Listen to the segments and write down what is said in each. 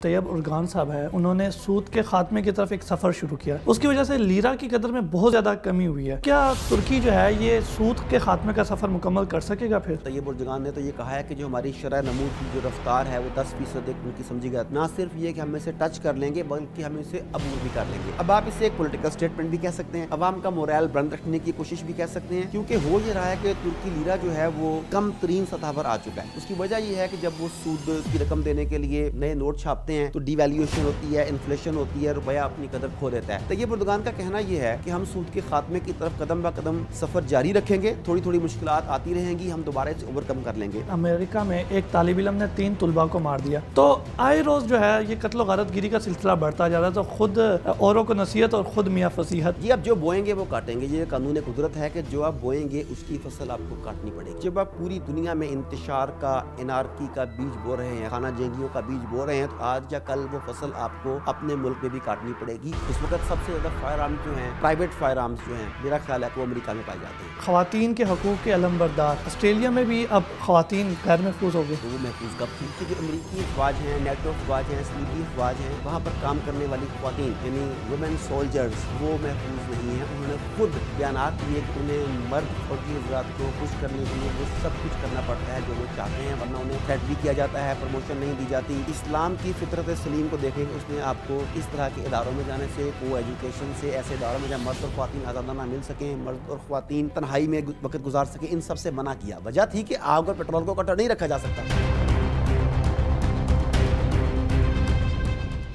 Tayyip Erdogan صاحب ہے، انہوں نے سود کے خاتمے کی طرف ایک سفر شروع کیا، اس کی وجہ سے لیرا کی قدر میں بہت زیادہ کمی ہوئی ہے۔ کیا ترکی جو ہے یہ سود کے خاتمے کا سفر مکمل کر سکے گا؟ پھر طیب اردگان نے تو یہ کہا ہے کہ جو ہماری شرح نمو کی جو رفتار ہے وہ 10% ان کی سمجھی گئی، نہ صرف یہ کہ ہم اسے ٹچ کر لیں گے بلکہ ہم اسے عبور بھی کر لیں گے۔ اب آپ اسے ایک پولیٹیکل سٹیٹمنٹ بھی کہہ سکتے ہیں، عوام کا مورائل بلند رکھنے کی کوشش بھی کہہ سکتے ہیں، کیونکہ ہو یہ رہا ہے کہ ترکی لیرا جو ہے وہ کم ترین سطح پر آ چکا ہے۔ اس کی وجہ یہ ہے کہ جب وہ سود کی رقم دینے کے لیے نئے نوٹ چھاپتے ہیں تو ڈی ویلیویشن ہوتی ہے، انفلیشن ہوتی ہے، روپیہ اپنی قدر کھو دیتا ہے۔ طیب اردگان کا کہنا یہ ہے کہ ہم سود کے خاتمے کی طرف قدم با قدم سفر جاری رکھیں گے، تھوڑی تھوڑی مشکلات آتی رہیں گی، ہم دوبارہ اسے اوور کم کر لیں گے۔ امریکہ میں ایک طالب علم نے 3 طلباء کو مار دیا، تو آئے روز جو ہے یہ قتل و غارت گیری کا سلسلہ بڑھتا جا رہا ہے، تو خود اوروں کو نصیحت اور خود میاں فصیحت۔ جی، اب جو بوئیں گے وہ کاٹیں گے، یہ قانون قدرت ہے کہ جو آپ بوئیں گے اس کی فصل آپ کو کاٹنی پڑے گی۔ جب آپ پوری دنیا میں انتشار کا، انارکی کا بیج بو رہے ہیں، خانہ جنگیوں کا بیج بو رہے ہیں، تو آج یا کل وہ فصل آپ کو اپنے ملک میں بھی کاٹنی پڑے گی۔ اس وقت سب سے زیادہ فائر آرمز جو ہیں، پرائیویٹ فائر آرمز جو ہیں، میرا خیال ہے کہ وہ امریکہ میں پائے جاتے ہیں۔ خواتین کے حقوق کے علمبردار آسٹریلیا میں بھی اب خواتین غیر محفوظ ہو گئی۔ وہ محفوظ کب تھی کہ جو امریکی افواج ہیں، نیٹو افواج ہیں، سلیبی افواج ہیں، وہاں پر کام کرنے والی خواتین یعنی ویمن سولجرز وہ محفوظ نہیں ہیں۔ انہوں نے خود بیانات دیے کہ انہیں مرد فوجی حضرات کو خوش کرنے کے لیے وہ سب کچھ کرنا پڑتا ہے جو وہ چاہتے ہیں، ورنہ انہیں تھریٹ بھی کیا جاتا ہے، پروموشن نہیں دی جاتی۔ اسلام کی فطرت سلیم کو دیکھیں، اس نے آپ کو اس طرح کے اداروں میں جانے سے، کو ایجوکیشن سے، ایسے اداروں میں جہاں مرد اور خواتین آزادانہ مل سکیں، مرد اور خواتین تنہائی میں وقت گزار سکیں، ان سب سے منع کیا۔ وجہ تھی کہ آگ اور پیٹرول کو اکٹھا نہیں رکھا جا سکتا۔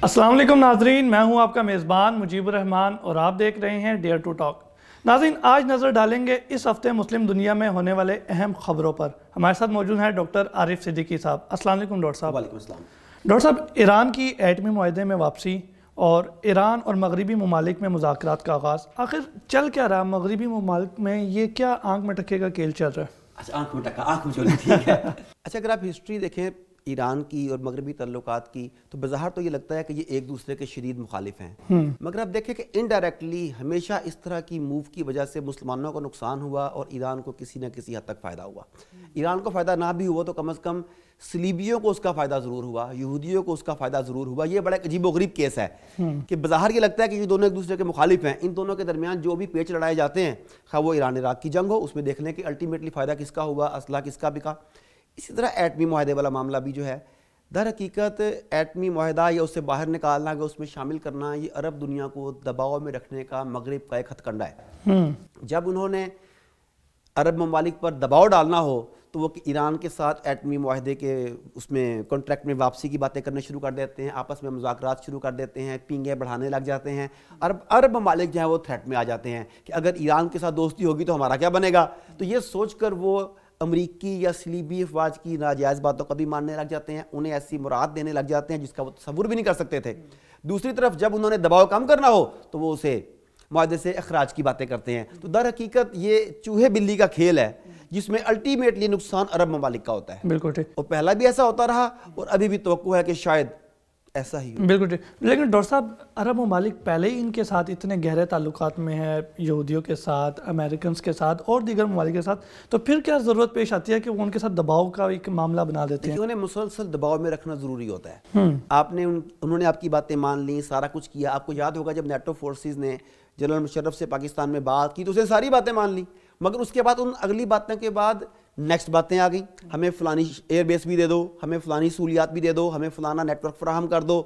السلام علیکم ناظرین، میں ہوں آپ کا میزبان مجیب الرحمان اور آپ دیکھ رہے ہیں ڈیئر ٹو ٹاک۔ ناظرین، آج نظر ڈالیں گے اس ہفتے مسلم دنیا میں ہونے والے اہم خبروں پر۔ ہمارے ساتھ موجود ہیں ڈاکٹر عارف صدیقی صاحب۔ السلام علیکم ڈاکٹر صاحب۔ وعلیکم السلام۔ ڈاکٹر صاحب، ایران کی ایٹمی معاہدے میں واپسی اور ایران اور مغربی ممالک میں مذاکرات کا آغاز، آخر چل کیا رہا؟ مغربی ممالک میں یہ کیا آنکھ میں ٹکے کا کھیل چل رہا ہے؟ اچھا، آنکھ میں ٹکا، آنکھ میں چولی، ٹھیک ہے۔ اچھا، اگر آپ ہسٹری دیکھیں ایران کی اور مغربی تعلقات کی تو بظاہر تو یہ لگتا ہے کہ یہ ایک دوسرے کے شدید مخالف ہیں، مگر آپ دیکھیں کہ انڈائریکٹلی ہمیشہ اس طرح کی موو کی وجہ سے مسلمانوں کو نقصان ہوا اور ایران کو کسی نہ کسی حد تک فائدہ ہوا۔ ایران کو فائدہ نہ بھی ہوا تو کم از کم صلیبیوں کو اس کا فائدہ ضرور ہوا، یہودیوں کو اس کا فائدہ ضرور ہوا۔ یہ بڑا عجیب و غریب کیس ہے کہ بظاہر یہ لگتا ہے کہ یہ دونوں ایک دوسرے کے مخالف ہیں، ان دونوں کے درمیان جو بھی پیچ لڑائے جاتے ہیں، خواہ وہ ایران عراق کی جنگ ہو، اس میں دیکھ لیں کہ الٹیمیٹلی فائدہ کس کا ہوا، اسلحہ کس کا بکا۔ اسی طرح ایٹمی معاہدے والا معاملہ بھی جو ہے، در حقیقت ایٹمی معاہدہ یا اس سے باہر نکالنا یا اس میں شامل کرنا، یہ عرب دنیا کو دباؤ میں رکھنے کا مغرب کا ایک ہتھ کنڈا ہے۔ جب انہوں نے عرب ممالک پر دباؤ ڈالنا ہو تو وہ ایران کے ساتھ ایٹمی معاہدے کے اس میں کانٹریکٹ میں واپسی کی باتیں کرنا شروع کر دیتے ہیں، آپس میں مذاکرات شروع کر دیتے ہیں، پینگیں بڑھانے لگ جاتے ہیں۔ عرب ممالک جو ہیں وہ تھریٹ میں آ جاتے ہیں کہ اگر ایران کے ساتھ دوستی ہوگی تو ہمارا کیا بنے گا۔ تو یہ سوچ کر وہ امریکی یا صلیبی افواج کی ناجائز باتوں کو بھی ماننے لگ جاتے ہیں، انہیں ایسی مراد دینے لگ جاتے ہیں جس کا وہ تصور بھی نہیں کر سکتے تھے۔ دوسری طرف جب انہوں نے دباؤ کم کرنا ہو تو وہ اسے معاہدے سے اخراج کی باتیں کرتے ہیں۔ تو در حقیقت یہ چوہے بلی کا کھیل ہے جس میں الٹیمیٹلی نقصان عرب ممالک کا ہوتا ہے۔ بالکل ٹھیک، اور پہلا بھی ایسا ہوتا رہا اور ابھی بھی توقع ہے کہ شاید ایسا ہی ہو۔ بالکل ٹھیک۔ لیکن ڈاکٹر صاحب، عرب ممالک پہلے ہی ان کے ساتھ اتنے گہرے تعلقات میں ہیں، یہودیوں کے ساتھ، امریکنز کے ساتھ اور دیگر ممالک کے ساتھ، تو پھر کیا ضرورت پیش آتی ہے کہ وہ ان کے ساتھ دباؤ کا ایک معاملہ بنا دیتے ہیں؟ انہیں مسلسل دباؤ میں رکھنا ضروری ہوتا ہے۔ انہوں نے آپ کی باتیں مان لی، سارا کچھ کیا۔ آپ کو یاد ہوگا جب نیٹو فورسز نے جنرل مشرف سے پاکستان میں بات کی تو اسے ساری باتیں مان لی، مگر اس کے بعد ان اگلی باتوں کے بعد نیکسٹ باتیں آ گئیں، ہمیں فلانی ایئر بیس بھی دے دو، ہمیں فلانی سہولیات بھی دے دو، ہمیں فلانا نیٹ ورک فراہم کر دو۔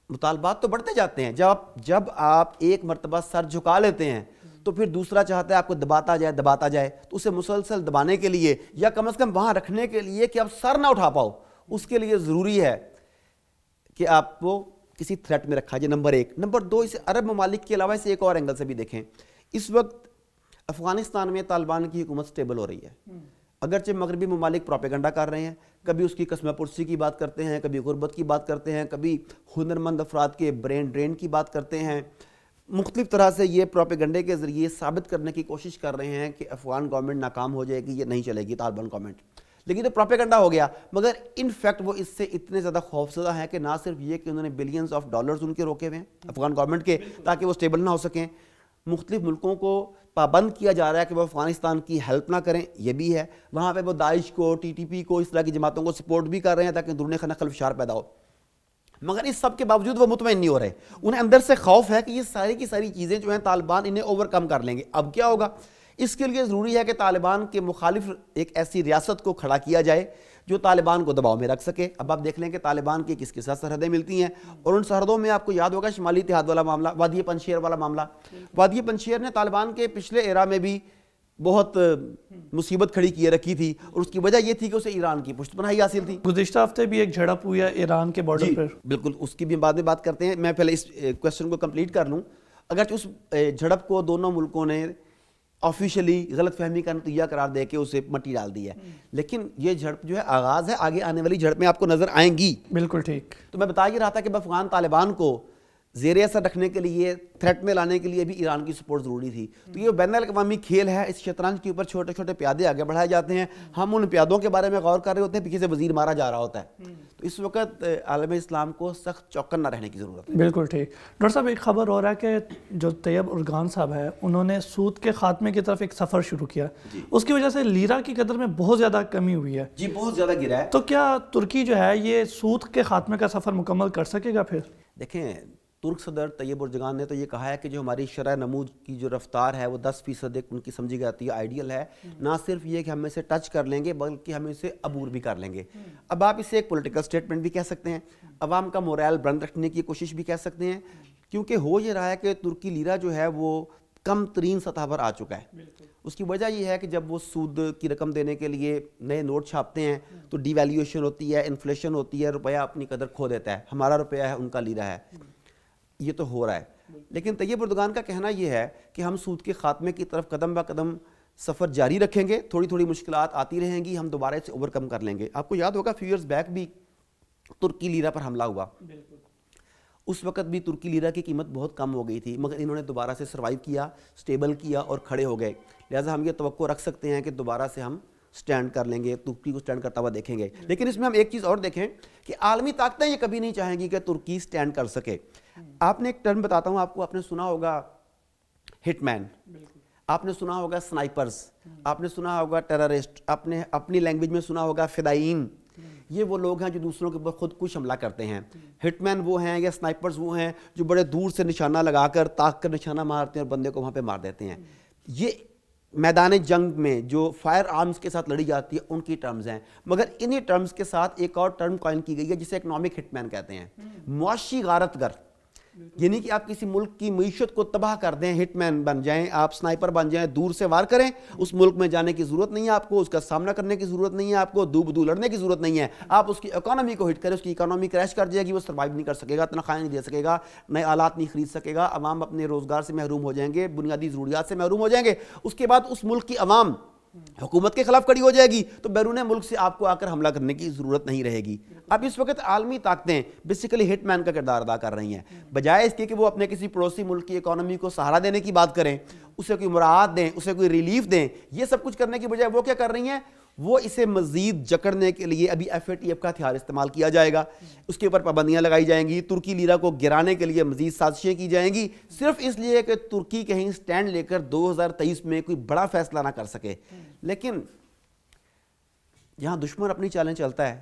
مطالبات تو بڑھتے جاتے ہیں۔ جب آپ ایک مرتبہ سر جھکا لیتے ہیں تو پھر دوسرا چاہتا ہے آپ کو دباتا جائے، تو اسے مسلسل دبانے کے لیے یا کم از کم وہاں رکھنے کے لیے کہ آپ سر نہ اٹھا پاؤ، اس کے لیے ضروری ہے کہ آپ کو کسی تھریٹ میں رکھا جائے، نمبر 1۔ نمبر 2، اسے عرب ممالک کے علاوہ اسے ایک اور اینگل سے بھی دیکھیں۔ اس وقت افغانستان میں طالبان کی حکومت سٹیبل ہو رہی ہے، اگرچہ مغربی ممالک پروپیگنڈا کر رہے ہیں، کبھی اس کی قسمہ پرسی کی بات کرتے ہیں، کبھی غربت کی بات کرتے ہیں، کبھی ہنرمند افراد کے برین ڈرین کی بات کرتے ہیں، مختلف طرح سے یہ پروپیگنڈے کے ذریعے ثابت کرنے کی کوشش کر رہے ہیں کہ افغان گورنمنٹ ناکام ہو جائے گی، یہ نہیں چلے گی طالبان گورنمنٹ۔ لیکن تو پروپیگنڈا ہو گیا، مگر ان فیکٹ وہ اس سے اتنے زیادہ خوفزدہ ہیں کہ نہ صرف یہ کہ انہوں نے بلینز آف ڈالرز ان کے روکے ہوئے ہیں افغان گورنمنٹ کے تاکہ وہ سٹیبل نہ ہو سکیں، مختلف ملکوں کو پابند کیا جا رہا ہے کہ وہ افغانستان کی ہیلپ نہ کریں، یہ بھی ہے۔ وہاں پہ وہ داعش کو، ٹی ٹی پی کو، اس طرح کی جماعتوں کو سپورٹ بھی کر رہے ہیں تاکہ اندرون خلفشار پیدا ہو۔ مگر اس سب کے باوجود وہ مطمئن نہیں ہو رہے. انہیں اندر سے خوف ہے کہ یہ ساری کی ساری چیزیں جو ہیں طالبان انہیں اوور کم کر لیں گے. اب کیا ہوگا؟ اس کے لیے ضروری ہے کہ طالبان کے مخالف ایک ایسی ریاست کو کھڑا کیا جائے جو طالبان کو دباؤ میں رکھ سکے. اب آپ دیکھ لیں کہ طالبان کی کس کے ساتھ سرحدیں ملتی ہیں, اور ان سرحدوں میں آپ کو یاد ہوگا شمالی اتحاد والا معاملہ, وادی پنجشیر والا معاملہ. وادی پنجشیر نے طالبان کے پچھلے ایرا میں بھی بہت مصیبت کھڑی کیے رکھی تھی, اور اس کی وجہ یہ تھی کہ اسے ایران کی پشت پناہی حاصل تھی. گزشتہ ہفتے بھی ایک جھڑپ ہوئی ہے ایران کے بارڈر پر. بالکل, اس کی بھی بعد میں بات کرتے ہیں. میں پہلے اس کویسچن کو کمپلیٹ کر لوں. اگرچہ اس جھڑپ کو دونوں ملکوں نے آفیشلی غلط فہمی کا نتیجہ قرار دے کے اسے مٹی ڈال دی ہے, لیکن یہ جھڑپ جو ہے آغاز ہے, آگے آنے والی جھڑپیں آپ کو نظر آئیں گی. بالکل ٹھیک. تو میں بتا یہ رہا تھا کہ افغان طالبان کو زیر اثر رکھنے کے لیے, تھریٹ میں لانے کے لیے بھی ایران کی سپورٹ ضروری تھی. تو یہ بین الاقوامی کھیل ہے, اس شطرنج کے اوپر چھوٹے چھوٹے پیادے آگے بڑھائے جاتے ہیں. ہم ان پیادوں کے بارے میں غور کر رہے ہوتے ہیں, پیچھے سے وزیر مارا جا رہا ہوتا ہے. تو اس وقت عالم اسلام کو سخت چوکن نہ رہنے کی ضرورت ہے. بالکل ٹھیک. ڈاکٹر صاحب ایک خبر ہو رہا ہے کہ جو طیب ارغان صاحب ہے انہوں نے سود کے خاتمے کی طرف ایک سفر شروع کیا, اس کی وجہ سے لیرا کی قدر میں بہت زیادہ کمی ہوئی ہے. جی بہت زیادہ گرا ہے. تو کیا ترکی جو ہے یہ سود کے خاتمے کا سفر مکمل کر سکے گا پھر؟ دیکھیں, ترک صدر طیب اردگان نے تو یہ کہا ہے کہ جو ہماری شرح نمود کی جو رفتار ہے وہ 10% ان کی سمجھی جاتی ہے آئیڈیل ہے. نہ صرف یہ کہ ہم اسے ٹچ کر لیں گے بلکہ ہم اسے عبور بھی کر لیں گے. اب آپ اسے ایک پولیٹیکل سٹیٹمنٹ بھی کہہ سکتے ہیں, عوام کا مورائل بلند رکھنے کی کوشش بھی کہہ سکتے ہیں, کیونکہ ہو یہ رہا ہے کہ ترکی لیرا جو ہے وہ کم ترین سطح پر آ چکا ہے. اس کی وجہ یہ ہے کہ جب وہ سود کی رقم دینے کے لیے نئے نوٹ چھاپتے ہیں تو ڈی ویلیویشن ہوتی ہے, انفلیشن ہوتی ہے, روپیہ اپنی قدر کھو دیتا ہے. ہمارا روپیہ ہے, ان کا لیرا ہے. یہ تو ہو رہا ہے, لیکن طیب اردگان کا کہنا یہ ہے کہ ہم سود کے خاتمے کی طرف قدم با قدم سفر جاری رکھیں گے. تھوڑی تھوڑی مشکلات آتی رہیں گی, ہم دوبارہ اسے اوور کم کر لیں گے. آپ کو یاد ہوگا فیو ایئرز بیک بھی ترکی لیرا پر حملہ ہوا. اس وقت بھی ترکی لیرا کی قیمت بہت کم ہو گئی تھی, مگر انہوں نے دوبارہ سے سروائیو کیا, سٹیبل کیا اور کھڑے ہو گئے. لہٰذا ہم یہ توقع رکھ سکتے ہیں کہ دوبارہ سے ہم سٹینڈ کر لیں گے, ترکی کو سٹینڈ کرتا ہوا دیکھیں گے. لیکن اس میں ہم ایک چیز اور دیکھیں کہ عالمی طاقتیں یہ کبھی نہیں چاہیں گی کہ ترکی سٹینڈ کر سکے. آپ نے ایک ٹرم بتاتا ہوں آپ کو, آپ نے سنا ہوگا ہٹ مین, آپ نے سنا ہوگا سنائپرز, آپ نے سنا ہوگا ٹیررسٹ, آپ نے اپنی لینگویج میں سنا ہوگا فدائین. یہ وہ لوگ ہیں جو دوسروں کے اوپر خود کش حملہ کرتے ہیں. ہٹ مین وہ ہیں یا سنائپرز وہ ہیں جو بڑے دور سے نشانہ لگا کر تاک کر نشانہ مارتے ہیں اور بندے کو وہاں پہ مار دیتے ہیں. یہ میدان جنگ میں جو فائر آرمز کے ساتھ لڑی جاتی ہے ان کی ٹرمز ہیں. مگر انہی ٹرمز کے ساتھ ایک اور ٹرم کوائن کی گئی ہے جسے اکنامک ہٹ مین کہتے ہیں, معاشی غارت گر. یعنی کہ آپ کسی ملک کی معیشت کو تباہ کر دیں, ہٹ مین بن جائیں, آپ سنائپر بن جائیں, دور سے وار کریں. اس ملک میں جانے کی ضرورت نہیں ہے آپ کو, اس کا سامنا کرنے کی ضرورت نہیں ہے آپ کو, دو بدو لڑنے کی ضرورت نہیں ہے. آپ اس کی اکانومی کو ہٹ کریں, اس کی اکانومی کریش کر جائے گی, وہ سروائیو نہیں کر سکے گا, تنخواہیں نہیں دے سکے گا, نئے آلات نہیں خرید سکے گا, عوام اپنے روزگار سے محروم ہو جائیں گے, بنیادی ضروریات سے محروم ہو جائیں گے. اس کے بعد اس ملک کی عوام حکومت کے خلاف کھڑی ہو جائے گی, تو بیرون ملک سے آپ کو آ کر حملہ کرنے کی ضرورت نہیں رہے گی. اب اس وقت عالمی طاقتیں بیسیکلی ہٹ مین کا کردار ادا کر رہی ہیں, بجائے اس کے کہ وہ اپنے کسی پڑوسی ملک کی اکانومی کو سہارا دینے کی بات کریں, اسے کوئی مراعات دیں, اسے کوئی ریلیف دیں. یہ سب کچھ کرنے کی بجائے وہ کیا کر رہی ہیں, وہ اسے مزید جکڑنے کے لیے ابھی FATF کا ہتھیار استعمال کیا جائے گا, اس کے اوپر پابندیاں لگائی جائیں گی, ترکی لیرا کو گرانے کے لیے مزید سازشیں کی جائیں گی, صرف اس لیے کہ ترکی کہیں سٹینڈ لے کر 2023 میں کوئی بڑا فیصلہ نہ کر سکے. لیکن جہاں دشمن اپنی چالیں چلتا ہے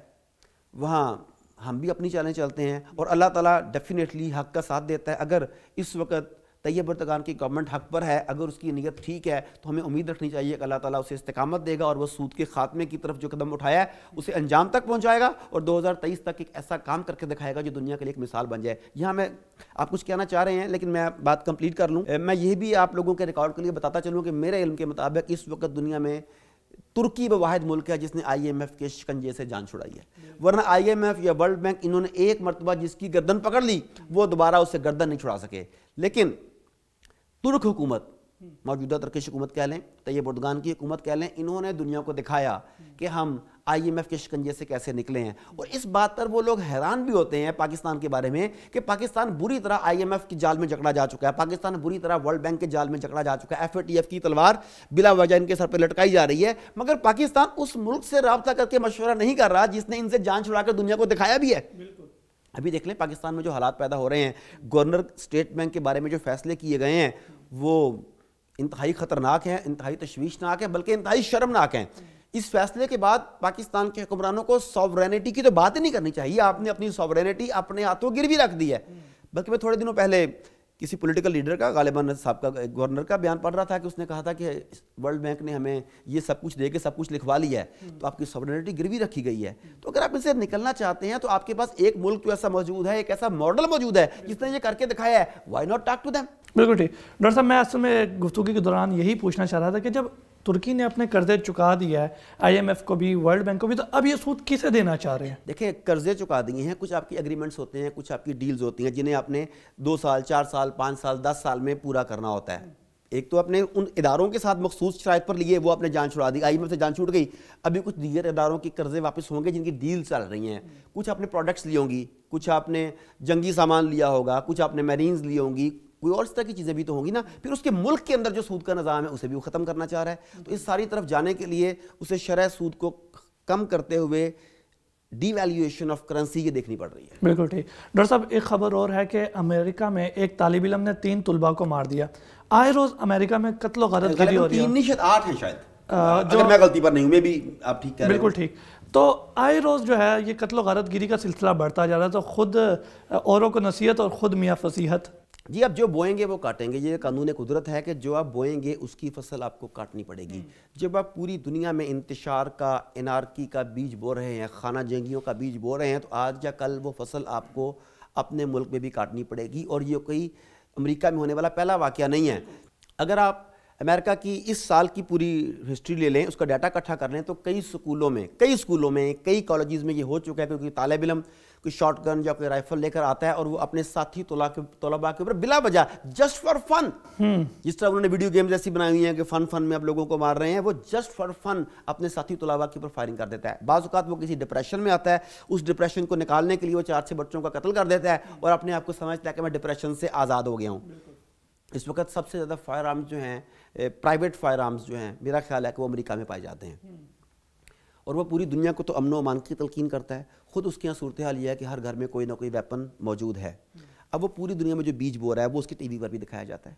وہاں ہم بھی اپنی چالیں چلتے ہیں, اور اللہ تعالیٰ ڈیفینیٹلی حق کا ساتھ دیتا ہے. اگر اس وقت طیب اردگان کی گورنمنٹ حق پر ہے, اگر اس کی نیت ٹھیک ہے, تو ہمیں امید رکھنی چاہیے کہ اللہ تعالیٰ اسے استقامت دے گا اور وہ سود کے خاتمے کی طرف جو قدم اٹھایا ہے اسے انجام تک پہنچائے گا, اور 2023 تک ایک ایسا کام کر کے دکھائے گا جو دنیا کے لیے ایک مثال بن جائے. یہاں میں آپ کچھ کہنا چاہ رہے ہیں لیکن میں بات کمپلیٹ کر لوں. میں یہ بھی آپ لوگوں کے ریکارڈ کے لیے بتاتا چلوں کہ میرے علم کے مطابق اس وقت دنیا میں ترکی وہ واحد ملک ہے جس نے IMF کے شکنجے سے جان چھڑائی ہے, ورنہ IMF یا ورلڈ بینک انہوں نے ایک مرتبہ جس کی گردن پکڑ لی وہ دوبارہ اسے گردن نہیں چھڑا سکے. لیکن ترک حکومت, موجودہ ترکش حکومت کہہ لیں, طیب اردگان کی حکومت کہہ لیں, انہوں نے دنیا کو دکھایا کہ ہم IMF کے شکنجے سے کیسے نکلے ہیں. اور اس بات پر وہ لوگ حیران بھی ہوتے ہیں پاکستان کے بارے میں کہ پاکستان بری طرح IMF کی جال میں جکڑا جا چکا ہے, پاکستان بری طرح ورلڈ بینک کے جال میں جکڑا جا چکا ہے, FATF کی تلوار بلا وجہ ان کے سر پہ لٹکائی جا رہی ہے. مگر پاکستان اس ملک سے رابطہ کر کے مشورہ نہیں کر رہا جس نے ان سے جان چھڑا کر دنیا کو دکھایا بھی ہے. ابھی دیکھ لیں پاکستان میں جو حالات پیدا ہو رہے ہیں, گورنر اسٹیٹ بینک کے بارے میں جو فیصلے کیے گئے ہیں وہ انتہائی خطرناک ہیں, انتہائی تشویشناک ہیں, بلکہ انتہائی شرمناک ہیں. اس فیصلے کے بعد پاکستان کے حکمرانوں کو سوورینٹی کی تو بات ہی نہیں کرنی چاہیے. آپ نے اپنی سوورینٹی اپنے ہاتھوں گروی رکھ دی ہے. بلکہ میں تھوڑے دنوں پہلے کسی پولیٹیکل لیڈر کا, غالباً صاحب کا, گورنر کا بیان پڑھ رہا تھا کہ اس نے کہا تھا کہ ورلڈ بینک نے ہمیں یہ سب کچھ دے کے سب کچھ لکھوا لیا ہے, تو آپ کی سوورینٹی گروی رکھی گئی ہے. تو اگر آپ ان سے نکلنا چاہتے ہیں تو آپ کے پاس ایک ملک تو ایسا موجود ہے, ایک ایسا ماڈل موجود ہے جس نے یہ کر کے دکھایا ہے. Why not talk to them. بالکل ٹھیک. ڈاکٹر صاحب میں اصل میں گفتگو کے دوران یہی پوچھنا چاہ رہا تھا کہ جب ترکی نے اپنے قرضے چکا دیا ہے, آئی ایم ایف کو بھی, ورلڈ بینک کو بھی, تو اب یہ سود کسے دینا چاہ رہے ہیں؟ دیکھیں قرضے چکا دیے ہیں, کچھ آپ کی ایگریمنٹس ہوتے ہیں, کچھ آپ کی ڈیلز ہوتی ہیں جنہیں آپ نے 2 سال 4 سال 5 سال 10 سال میں پورا کرنا ہوتا ہے. ایک تو اپنے ان اداروں کے ساتھ مخصوص شرائط پر لیے, وہ اپنے جان چھڑا دی, آئی ایم ایف سے جان چھوٹ گئی. ابھی کچھ دیگر اداروں کی قرضے واپس ہوں گے جن کی ڈیل چل رہی ہیں. کچھ آپ نے پروڈکٹس لی ہوں گی, کچھ آپ نے جنگی سامان لیا ہوگا, کچھ آپ نے میرینز لی ہوں گی, کوئی اور اس طرح کی چیزیں بھی تو ہوں گی نا. پھر اس کے ملک کے اندر جو سود کا نظام ہے اسے بھی وہ ختم کرنا چاہ رہا ہے. تو اس ساری طرف جانے کے لیے اسے شرح سود کو کم کرتے ہوئے ڈی ویلیویشن آف کرنسی یہ دیکھنی پڑ رہی ہے. بالکل ٹھیک. ڈاکٹر صاحب ایک خبر اور ہے کہ امریکہ میں ایک طالب علم نے 3 طلباء کو مار دیا. آئے روز امریکہ میں قتل و غارت گری ہو رہی ہے. 3 نہیں شاید 8 ہیں شاید, اگر میں غلطی پر نہیں ہوں, میں بھی آپ ٹھیک کہہ رہے ہیں. بالکل ٹھیک. تو آئے روز جو ہے یہ قتل و غارت گری کا سلسلہ بڑھتا جا رہا ہے, تو خود اوروں کو نصیحت اور خود میاں فصیحت. جی اب جو بوئیں گے وہ کاٹیں گے. یہ قانون قدرت ہے کہ جو آپ بوئیں گے اس کی فصل آپ کو کاٹنی پڑے گی. جب آپ پوری دنیا میں انتشار کا, انارکی کا بیج بو رہے ہیں, خانہ جنگیوں کا بیج بو رہے ہیں, تو آج یا کل وہ فصل آپ کو اپنے ملک میں بھی کاٹنی پڑے گی. اور یہ کوئی امریکہ میں ہونے والا پہلا واقعہ نہیں ہے. اگر آپ امریکہ کی اس سال کی پوری ہسٹری لے لیں, اس کا ڈیٹا اکٹھا کر لیں, تو کئی اسکولوں میں کئی کالجز میں یہ ہو چکا ہے کہ کوئی طالب علم کوئی شارٹ گن یا کوئی رائفل لے کر آتا ہے اور وہ اپنے ساتھی طلباء کے اوپر بلا وجہ جسٹ فار فن, جس طرح انہوں نے ویڈیو گیمز ایسی بنائی ہوئی ہیں کہ فن میں اب لوگوں کو مار رہے ہیں, وہ جسٹ فار فن اپنے ساتھی طلباء کے اوپر فائرنگ کر دیتا ہے. بعض اوقات وہ کسی ڈپریشن میں آتا ہے, اس ڈپریشن کو نکالنے کے لیے وہ 4-6 بچوں کا قتل کر دیتا ہے اور اپنے آپ کو سمجھتا ہے کہ میں ڈپریشن سے آزاد ہو گیا ہوں. اس وقت سب سے زیادہ فائر آرمز جو ہیں, پرائیویٹ فائر آرمز جو ہیں, میرا خیال ہے کہ وہ امریکہ میں پائے جاتے ہیں. اور وہ پوری دنیا کو تو امن و امان کی تلقین کرتا ہے. خود اس کے یہاں صورتحال یہ ہے کہ ہر گھر میں کوئی نہ کوئی ویپن موجود ہے. اب وہ پوری دنیا میں جو بیج بو رہا ہے وہ اس کی ٹی وی پر بھی دکھایا جاتا ہے,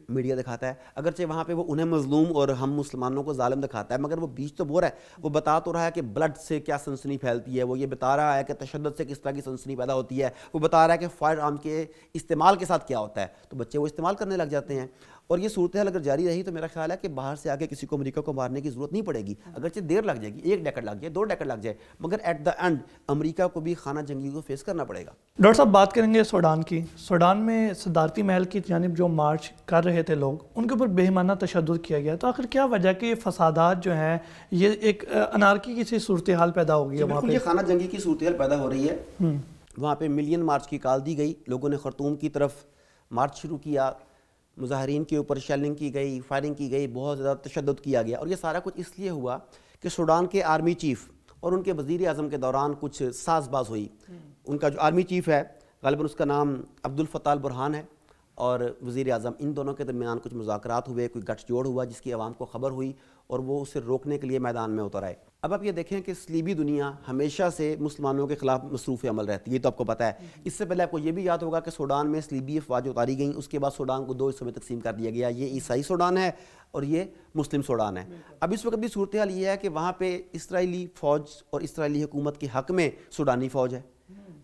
میڈیا دکھاتا ہے. اگرچہ وہاں پہ وہ انہیں مظلوم اور ہم مسلمانوں کو ظالم دکھاتا ہے, مگر وہ بیج تو بو رہا ہے. وہ بتا تو رہا ہے کہ بلڈ سے کیا سنسنی پھیلتی ہے, وہ یہ بتا رہا ہے کہ تشدد سے کس طرح کی سنسنی پیدا ہوتی ہے, وہ بتا رہا ہے کہ فائر آرم کے استعمال کے ساتھ کیا ہوتا ہے. تو بچے وہ استعمال کرنے لگ جاتے ہیں. اور یہ صورتحال اگر جاری رہی تو میرا خیال ہے کہ باہر سے آگے کسی کو امریکہ کو مارنے کی ضرورت نہیں پڑے گی. اگرچہ دیر لگ جائے گی, 1 ڈیکڈ لگ جائے, 2 ڈیکڈ لگ جائے, مگر ایٹ دا اینڈ امریکہ کو بھی خانہ جنگی کو فیس کرنا پڑے گا. ڈاکٹر صاحب بات کریں گے سوڈان کی. سوڈان میں صدارتی محل کی جانب جو مارچ کر رہے تھے لوگ, ان کے اوپر بے ایمانہ تشدد کیا گیا. تو آخر کیا وجہ کہ یہ فسادات جو ہیں, یہ ایک انارکی کی سی صورتحال پیدا ہو گئی ہے وہاں پہ؟ یہ خانہ جنگی کی صورتحال پیدا ہو رہی ہے. وہاں پہ ملین مارچ کی کال دی گئی, لوگوں نے خرطوم کی طرف مارچ شروع کیا, مظاہرین کے اوپر شیلنگ کی گئی, فائرنگ کی گئی, بہت زیادہ تشدد کیا گیا. اور یہ سارا کچھ اس لیے ہوا کہ سوڈان کے آرمی چیف اور ان کے وزیر اعظم کے دوران کچھ ساز باز ہوئی. ان کا جو آرمی چیف ہے غالباً اس کا نام عبد الفتاح البرہان ہے, اور وزیر اعظم, ان دونوں کے درمیان کچھ مذاکرات ہوئے, کوئی گٹھ جوڑ ہوا جس کی عوام کو خبر ہوئی اور وہ اسے روکنے کے لیے میدان میں اتر آئے. اب آپ یہ دیکھیں کہ صلیبی دنیا ہمیشہ سے مسلمانوں کے خلاف مصروف عمل رہتی ہے, یہ تو آپ کو پتہ ہے. اس سے پہلے آپ کو یہ بھی یاد ہوگا کہ سوڈان میں صلیبی افواج اتاری گئیں, اس کے بعد سوڈان کو 2 حصوں میں تقسیم کر دیا گیا. یہ عیسائی سوڈان ہے اور یہ مسلم سوڈان ہے. اب اس وقت بھی صورتحال یہ ہے کہ وہاں پہ اسرائیلی فوج اور اسرائیلی حکومت کے حق میں سوڈانی فوج ہے,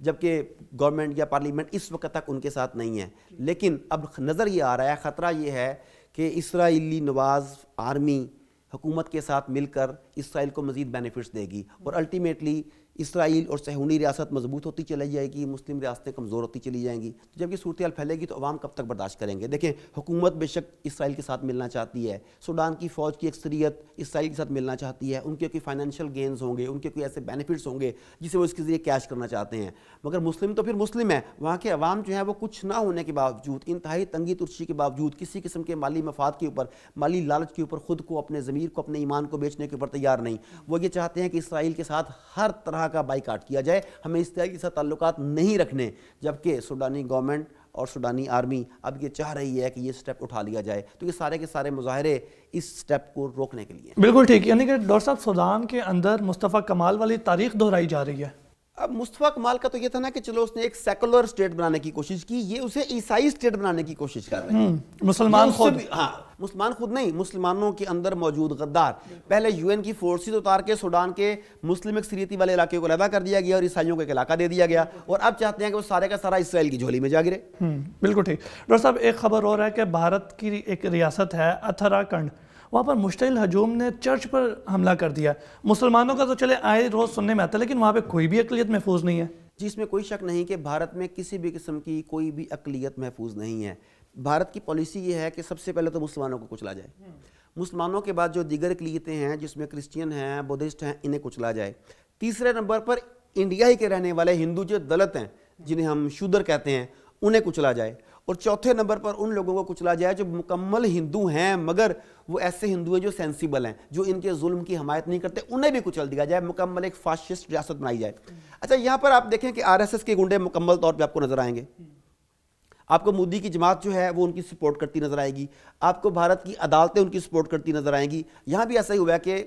جبکہ گورنمنٹ یا پارلیمنٹ اس وقت تک ان کے ساتھ نہیں ہے. لیکن اب نظر یہ آ رہا ہے, خطرہ یہ ہے کہ اسرائیلی نواز آرمی حکومت کے ساتھ مل کر اسرائیل کو مزید بینیفٹس دے گی, اور الٹیمیٹلی اسرائیل اور صہیونی ریاست مضبوط ہوتی چلی جائے گی, مسلم ریاستیں کمزور ہوتی چلی جائیں گی. جب یہ صورتحال پھیلے گی تو عوام کب تک برداشت کریں گے؟ دیکھیں حکومت بے شک اسرائیل کے ساتھ ملنا چاہتی ہے, سوڈان کی فوج کی اکثریت اسرائیل کے ساتھ ملنا چاہتی ہے, ان کے کوئی فائنینشیل گینز ہوں گے, ان کے کوئی ایسے بینیفٹس ہوں گے جسے وہ اس کے ذریعے کیش کرنا چاہتے ہیں. مگر مسلم تو پھر مسلم ہے, وہاں کے عوام جو ہیں وہ کچھ نہ ہونے کے باوجود, انتہائی تنگی ترشی کے باوجود, کسی قسم کے مالی مفاد کے اوپر, مالی لالچ کے اوپر خود کو, اپنے ضمیر کو, اپنے ایمان کو بیچنے کے اوپر تیار نہیں. وہ یہ چاہتے ہیں کہ اسرائیل کے ساتھ ہر طرح کا بائیکاٹ کیا جائے, ہمیں اسرائیل کے ساتھ تعلقات نہیں رکھنے. جبکہ سوڈانی گورنمنٹ اور سوڈانی آرمی اب یہ چاہ رہی ہے کہ یہ سٹیپ اٹھا لیا جائے. تو یہ سارے کے سارے مظاہرے اس سٹیپ کو روکنے کے لیے. بالکل ٹھیک. یعنی کہ ڈاکٹر صاحب سوڈان کے اندر مصطفیٰ کمال والی تاریخ دہرائی جا رہی ہے. اب مصطفیٰ کمال کا تو یہ تھا نا کہ چلو اس نے ایک سیکولر اسٹیٹ بنانے کی کوشش کی، یہ اسے عیسائی اسٹیٹ بنانے کی کوشش کر رہے ہیں مسلمان خود، ہاں مسلمان خود نہیں، مسلمانوں کے اندر موجود غدار، پہلے یو این کی فورسز اتار کے سوڈان کے مسلم اکثریتی والے علاقے کو علیحدہ کر دیا گیا اور عیسائیوں کو ایک علاقہ دے دیا گیا، اور اب چاہتے ہیں کہ وہ سارے کا سارا اسرائیل کی جھولی میں جا گرے۔ بالکل ٹھیک۔ ڈاکٹر صاحب ایک خبر اور ہے کہ بھارت کی ایک ریاست ہے اتراکھنڈ، وہاں پر مشتعل ہجوم نے چرچ پر حملہ کر دیا۔ مسلمانوں کا تو چلے آئے روز سننے میں آتا ہے، لیکن وہاں پہ کوئی بھی اقلیت محفوظ نہیں ہے۔ جی اس میں کوئی شک نہیں کہ بھارت میں کسی بھی قسم کی کوئی بھی اقلیت محفوظ نہیں ہے۔ بھارت کی پالیسی یہ ہے کہ سب سے پہلے تو مسلمانوں کو کچلا جائے، مسلمانوں کے بعد جو دیگر اقلیتیں ہیں جس میں کرسچین ہیں، بدھسٹ ہیں، انہیں کچلا جائے۔ تیسرے نمبر پر انڈیا ہی کے رہنے والے ہندو جو دلت ہیں جنہیں ہم شودر کہتے ہیں انہیں کچلا جائے، اور چوتھے نمبر پر ان لوگوں کو کچلا جائے جو مکمل ہندو ہیں مگر وہ ایسے ہندو ہیں جو سینسیبل ہیں، جو ان کے ظلم کی حمایت نہیں کرتے، انہیں بھی کچل دیا جائے، مکمل ایک فاشسٹ ریاست بنائی جائے۔ اچھا یہاں پر آپ دیکھیں کہ آر ایس ایس کے گنڈے مکمل طور پہ آپ کو نظر آئیں گے، آپ کو مودی کی جماعت جو ہے وہ ان کی سپورٹ کرتی نظر آئے گی، آپ کو بھارت کی عدالتیں ان کی سپورٹ کرتی نظر آئیں گی۔ یہاں بھی ایسا ہی ہوا کہ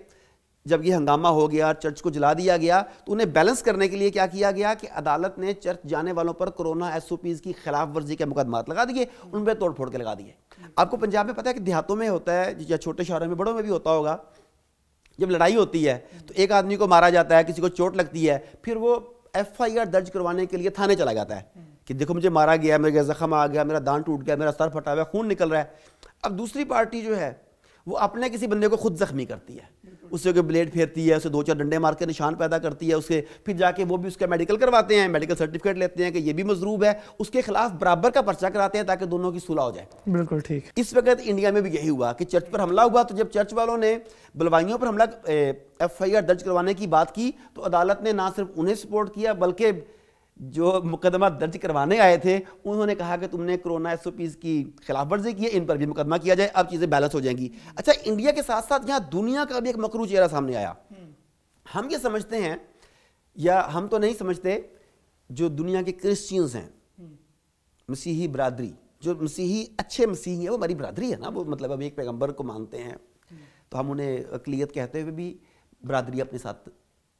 جب یہ ہنگامہ ہو گیا، چرچ کو جلا دیا گیا، تو انہیں بیلنس کرنے کے لیے کیا کیا گیا کہ عدالت نے چرچ جانے والوں پر کرونا ایس او پیز کی خلاف ورزی کے مقدمات لگا دیے، ان پہ توڑ پھوڑ کے لگا دیے۔ آپ کو پنجاب میں پتہ ہے کہ دیہاتوں میں ہوتا ہے یا چھوٹے شہروں میں، بڑوں میں بھی ہوتا ہوگا، جب لڑائی ہوتی ہے تو ایک آدمی کو مارا جاتا ہے، کسی کو چوٹ لگتی ہے، پھر وہ ایف آئی آر درج کروانے کے لیے تھانے چلا جاتا ہے کہ دیکھو مجھے مارا گیا، میرے زخم آ گیا، میرا دان ٹوٹ گیا، میرا سر پھٹا ہوا ہے، خون نکل رہا ہے۔ اب دوسری پارٹی جو ہے وہ اپنے کسی بندے کو خود زخمی کرتی ہے، اسے کوئی بلیڈ پھیرتی ہے، اسے 2-4 ڈنڈے مار کے نشان پیدا کرتی ہے، اسے پھر جا کے وہ بھی اس کا میڈیکل کرواتے ہیں، میڈیکل سرٹیفکیٹ لیتے ہیں کہ یہ بھی مضروب ہے، اس کے خلاف برابر کا پرچہ کراتے ہیں تاکہ دونوں کی صلح ہو جائے۔ بالکل ٹھیک۔ اس وقت انڈیا میں بھی یہی ہوا کہ چرچ پر حملہ ہوا، تو جب چرچ والوں نے بلوائیوں پر حملہ ایف آئی آر درج کروانے کی بات کی تو عدالت نے نہ صرف انہیں سپورٹ کیا بلکہ جو مقدمہ درج کروانے آئے تھے انہوں نے کہا کہ تم نے کرونا ایس او پیز کی خلاف ورزی کی ہے، ان پر بھی مقدمہ کیا جائے، اب چیزیں بیلنس ہو جائیں گی۔ اچھا انڈیا کے ساتھ ساتھ یہاں دنیا کا بھی ایک مکروہ چہرہ سامنے آیا۔ ہم یہ سمجھتے ہیں، یا ہم تو نہیں سمجھتے، جو دنیا کے کرسچینز ہیں، مسیحی برادری، جو مسیحی اچھے مسیحی ہیں، وہ ہماری برادری ہے نا، وہ مطلب اب ایک پیغمبر کو مانتے ہیں تو ہم انہیں اقلیت کہتے ہوئے بھی برادری اپنے ساتھ